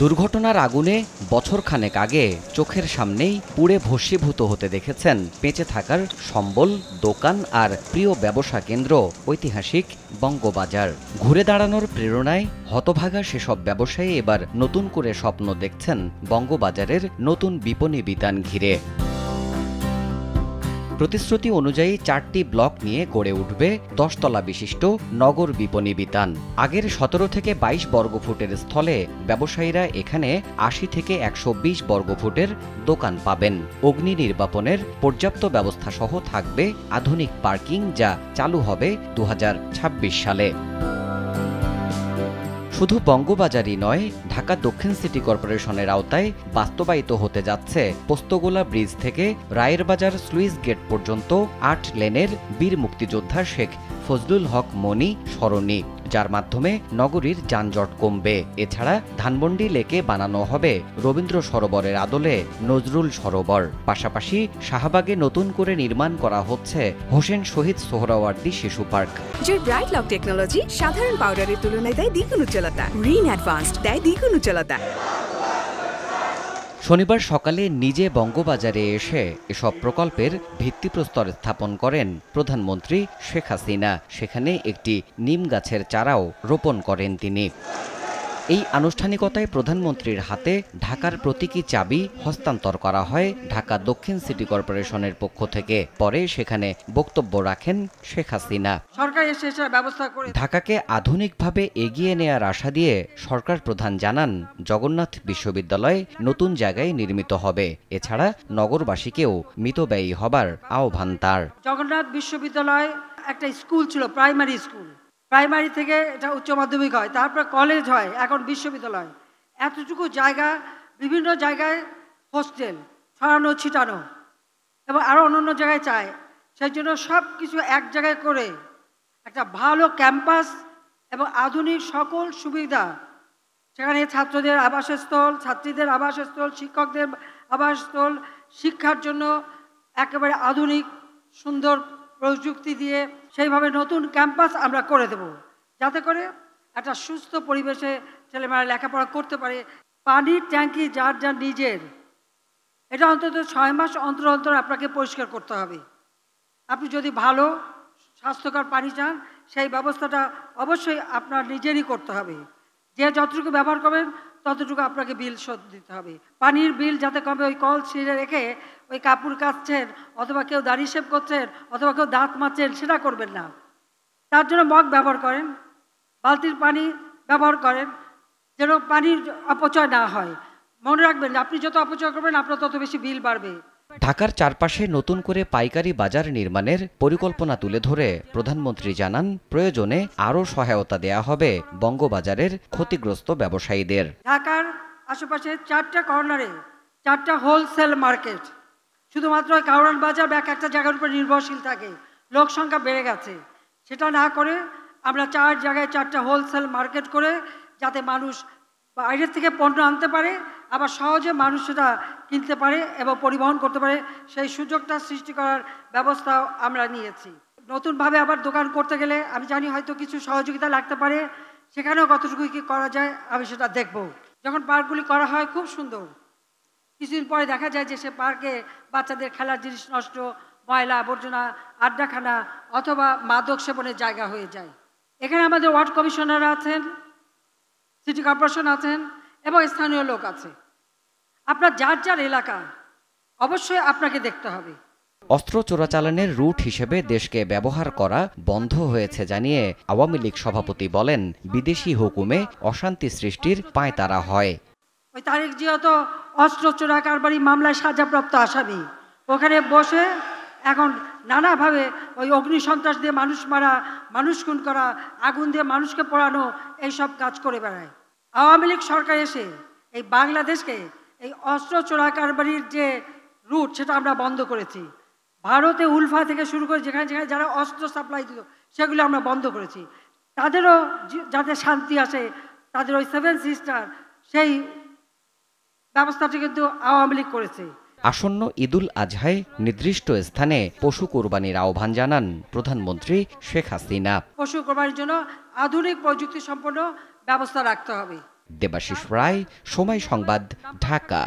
দুর্ঘটনার আগুনে বছরখানেক আগে চোখের সামনেই পুড়ে ভস্মীভূত হতে দেখেছেন বেঁচে থাকার সম্বল, দোকান আর প্রিয় ব্যবসা কেন্দ্র ঐতিহাসিক বঙ্গবাজার। ঘুরে দাঁড়ানোর প্রেরণায় হতভাগা সেসব ব্যবসায়ী এবার নতুন করে স্বপ্ন দেখছেন বঙ্গবাজারের নতুন বিপণী বিতান ঘিরে। প্রতিশ্রুতি অনুযায়ী 4টি ব্লক নিয়ে গড়ে উঠবে 10 তলা বিশিষ্ট নগর বিপণী বিতান। আগের 17 থেকে 22 বর্গফুটের স্থলে ব্যবসায়ীরা এখানে 80 থেকে 120 বর্গফুটের দোকান পাবেন। অগ্নি নির্বাপনের পর্যাপ্ত ব্যবস্থা সহ থাকবে আধুনিক পার্কিং, যা চালু হবে 2026 সালে। শুধু বঙ্গবাজারই নয়, ঢাকা দক্ষিণ সিটি কর্পোরেশনের আওতায় বাস্তবায়িত হতে যাচ্ছে পোস্তগোলা ব্রিজ থেকে রায়ের বাজার স্লুইস গেট পর্যন্ত 8 লেনের বীর মুক্তিযোদ্ধা শেখ ফজলুল হক মনি সরণি, যার মাধ্যমে নগরীর যানজট কমবে। এছাড়া ধানমন্ডি লেকে বানানো হবে রবীন্দ্র সরোবরের আদলে নজরুল সরোবর। পাশাপাশি শাহবাগে নতুন করে নির্মাণ করা হচ্ছে হোসেন শহীদ সোহরাওয়ার্দী শিশু পার্ক। জয় ব্রাইট লক টেকনোলজি সাধারণ পাউডারের তুলনায় দেয় দ্বিগুণ উজ্জ্বলতা। রিন অ্যাডভান্সড দেয় দ্বিগুণ উজ্জ্বলতা। শনিবার সকালে নিজে বঙ্গবাজারে এসে এসব প্রকল্পের ভিত্তিপ্রস্তর স্থাপন করেন প্রধানমন্ত্রী শেখ হাসিনা। সেখানে একটি নিম গাছের চারাও রোপণ করেন তিনি। এই আনুষ্ঠানিকতায় প্রধানমন্ত্রীর হাতে ঢাকার প্রতীকী চাবি হস্তান্তর করা হয় ঢাকা দক্ষিণ সিটি কর্পোরেশনের পক্ষ থেকে। পরে সেখানে বক্তব্য রাখেন শেখ হাসিনা। সরকার এসে ব্যবস্থা করে ঢাকাকে আধুনিকভাবে এগিয়ে নেয়ার আশা দিয়ে সরকার প্রধান জানান, জগন্নাথ বিশ্ববিদ্যালয় নতুন জায়গায় নির্মিত হবে। এছাড়া নগরবাসীকেও মিতব্যয়ী হবার আহ্বান তার। জগন্নাথ বিশ্ববিদ্যালয় একটা স্কুল ছিল, প্রাইমারি স্কুল। প্রাইমারি থেকে এটা উচ্চ মাধ্যমিক হয়, তারপর কলেজ হয়, এখন বিশ্ববিদ্যালয়। এতটুকু জায়গা, বিভিন্ন জায়গায় হোস্টেল ছড়ানো ছিটানো এবং আরও অন্যান্য জায়গায় চায়। সেই জন্য সব কিছু এক জায়গায় করে একটা ভালো ক্যাম্পাস এবং আধুনিক সকল সুবিধা, সেখানে ছাত্রদের আবাসস্থল, ছাত্রীদের আবাসস্থল, শিক্ষকদের আবাসস্থল, শিক্ষার জন্য একেবারে আধুনিক সুন্দর প্রযুক্তি দিয়ে সেইভাবে নতুন ক্যাম্পাস আমরা করে দেব, যাতে করে একটা সুস্থ পরিবেশে ছেলেমেয়েরা লেখাপড়া করতে পারে। পানির ট্যাঙ্কি যার যার নিজের, এটা অন্তত 6 মাস অন্তর অন্তর আপনাকে পরিষ্কার করতে হবে। আপনি যদি ভালো স্বাস্থ্যকর পানি চান, সেই ব্যবস্থাটা অবশ্যই আপনার নিজেরই করতে হবে। যে যতটুকু ব্যবহার করবেন ততটুকু আপনাকে বিল শোধ দিতে হবে। পানির বিল যাতে কমে, ওই কল ছিঁড়ে রেখে ওই কাপড় কাচছেন অথবা কেউ দাড়ি শেভ করছেন অথবা কেউ দাঁত মাজছেন, সেটা করবেন না। তার জন্য মগ ব্যবহার করেন, বালতির পানি ব্যবহার করেন, যেন পানির অপচয় না হয়। মনে রাখবেন, আপনি যত অপচয় করবেন আপনার তত বেশি বিল বাড়বে। ঢাকার চারপাশে নতুন করে পাইকারি বাজার নির্মাণের পরিকল্পনা তুলে ধরে প্রধানমন্ত্রী জানান, প্রয়োজনে আরও সহায়তা দেয়া হবে বঙ্গবাজারের ক্ষতিগ্রস্ত ব্যবসায়ীদের। ঢাকার আশেপাশে 4টা কর্নারে 4টা হোলসেল মার্কেট, শুধুমাত্র কারওয়ান বাজার বা একটা জায়গার উপর নির্ভরশীল থাকে। লোক সংখ্যা বেড়ে গেছে, সেটা না করে আমরা 4 জায়গায় 4টা হোলসেল মার্কেট করে, যাতে মানুষ বাইরের থেকে পণ্য আনতে পারে, আবার সহজে মানুষ সেটা কিনতে পারে এবং পরিবহন করতে পারে, সেই সুযোগটা সৃষ্টি করার ব্যবস্থাও আমরা নিয়েছি। নতুনভাবে আবার দোকান করতে গেলে আমি জানি হয়তো কিছু সহযোগিতা লাগতে পারে, সেখানেও কতটুকু কী করা যায় আমি সেটা দেখব। যখন পার্কগুলি করা হয় খুব সুন্দর, কিছুদিন পরে দেখা যায় যে সে পার্কে বাচ্চাদের খেলার জিনিস নষ্ট, ময়লা আবর্জনা, আড্ডাখানা অথবা মাদক সেবনের জায়গা হয়ে যায়। এখানে আমাদের ওয়ার্ড কমিশনার আছেন, সিটি কর্পোরেশন আছেন এবং স্থানীয় লোক আছে। আপনার যার যার এলাকা অবশ্যই আপনাকে দেখতে হবে। অস্ত্র চোরাচালানের রুট হিসেবে দেশকে ব্যবহার করা বন্ধ হয়েছে জানিয়ে আওয়ামী লীগ সভাপতি বলেন, বিদেশি হুকুমে অশান্তি সৃষ্টির পাঁয়তারা হয়। ওই তারেক জিয়া তো অস্ত্র চোরা কারবারি মামলায় সাজাপ্রাপ্ত আসামি, ওখানে বসে এখন নানাভাবে ওই অগ্নি সন্ত্রাস দিয়ে মানুষ মারা, মানুষ খুন করা, আগুন দিয়ে মানুষকে পোড়ানো, এইসব কাজ করে বেড়ায়। আওয়ামী লীগ সরকার এসে এই বাংলাদেশকে এই অস্ত্র চোরা কারবারির যে রুট, সেটা আমরা বন্ধ করেছি। ভারতে উলফা থেকে শুরু করে যেখানে যেখানে যারা অস্ত্র সাপ্লাই দিত, সেগুলো আমরা বন্ধ করেছি। তাদেরও যাতে শান্তি আসে, তাদের ওই 7 সিস্টার সেই ব্যবস্থাটি কিন্তু আওয়ামী লীগ করেছে। আসন্ন ঈদুল আজহায় নির্দিষ্ট স্থানে পশু কোরবানির আহ্বান জানান প্রধানমন্ত্রী শেখ হাসিনা। পশু কোরবানির জন্য আধুনিক প্রযুক্তি সম্পন্ন ব্যবস্থা রাখতে হবে। দেবাশিস রায়, সময় সংবাদ, ঢাকা।